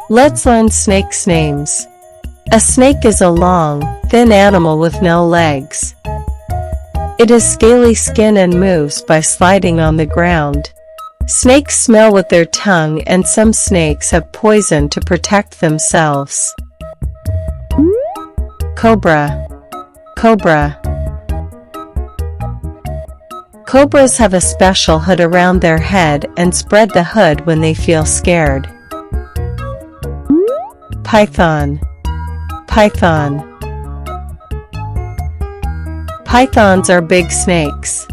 Let's learn snakes' names. A snake is a long, thin animal with no legs. It has scaly skin and moves by sliding on the ground. Snakes smell with their tongue, and some snakes have poison to protect themselves. Cobra. Cobra. Cobras have a special hood around their head and spread the hood when they feel scared. Python. Python. Pythons are big snakes.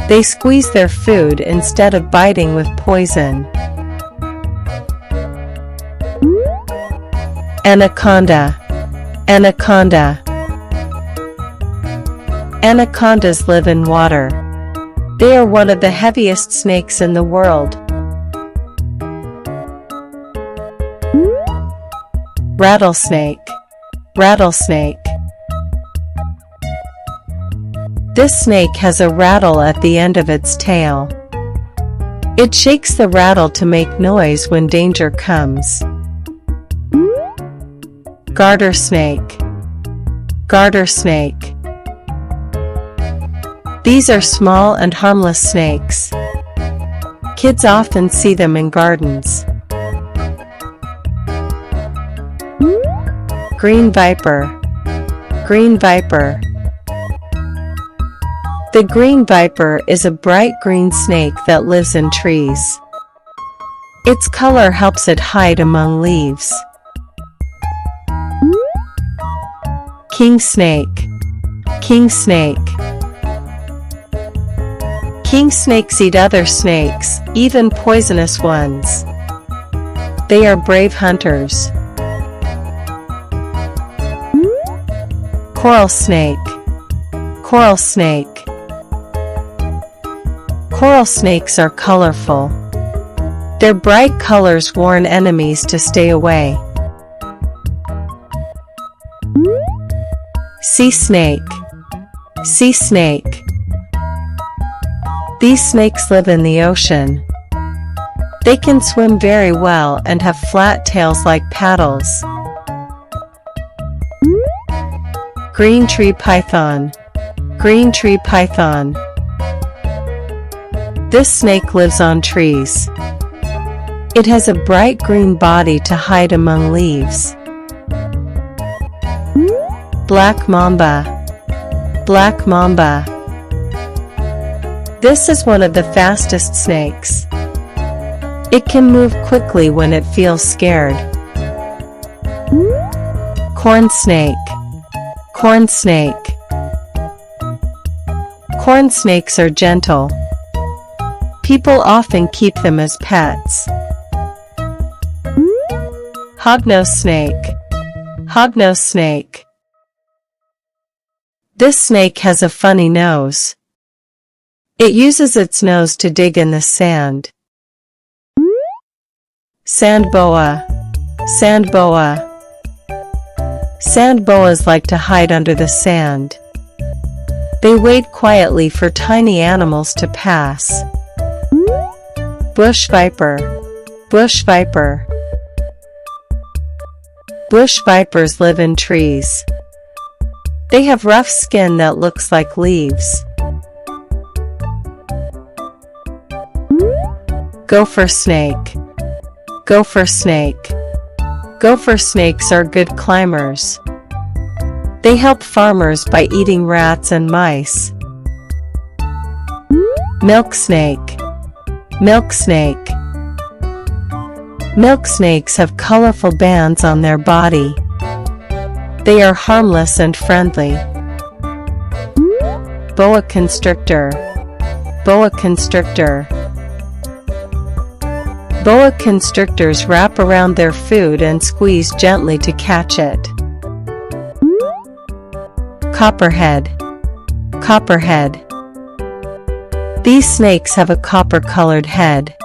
They squeeze their food instead of biting with poison. Anaconda. Anaconda. Anacondas live in water. They are one of the heaviest snakes in the world. Rattlesnake. Rattlesnake. This snake has a rattle at the end of its tail. It shakes the rattle to make noise when danger comes. Garter snake. Garter snake. These are small and harmless snakes. Kids often see them in gardens. Green viper. Green viper. The green viper is a bright green snake that lives in trees. Its color helps it hide among leaves. King snake. King snake. King snakes eat other snakes, even poisonous ones. They are brave hunters. Coral snake. Coral snake. Coral snakes are colorful. Their bright colors warn enemies to stay away. Sea snake. Sea snake. These snakes live in the ocean. They can swim very well and have flat tails like paddles. Green tree python. Green tree python. This snake lives on trees. It has a bright green body to hide among leaves. Black mamba. Black mamba. This is one of the fastest snakes. It can move quickly when it feels scared. Corn snake. Corn snake. Corn snakes are gentle. People often keep them as pets. Hognose snake. Hognose snake. This snake has a funny nose. It uses its nose to dig in the sand. Sand boa. Sand boa. Sand boas like to hide under the sand. They wait quietly for tiny animals to pass. Bush viper. Bush viper. Bush vipers live in trees. They have rough skin that looks like leaves. Gopher snake. Gopher snake. Gopher snakes are good climbers. They help farmers by eating rats and mice. Milk snake. Milk snake. Milk snakes have colorful bands on their body. They are harmless and friendly. Boa constrictor. Boa constrictor. Boa constrictors wrap around their food and squeeze gently to catch it. Copperhead. Copperhead. These snakes have a copper-colored head.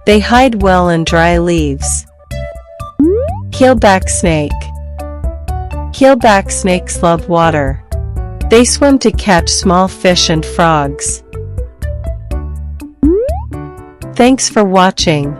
They hide well in dry leaves. Keelback snake. Keelback snakes love water. They swim to catch small fish and frogs. Thanks for watching.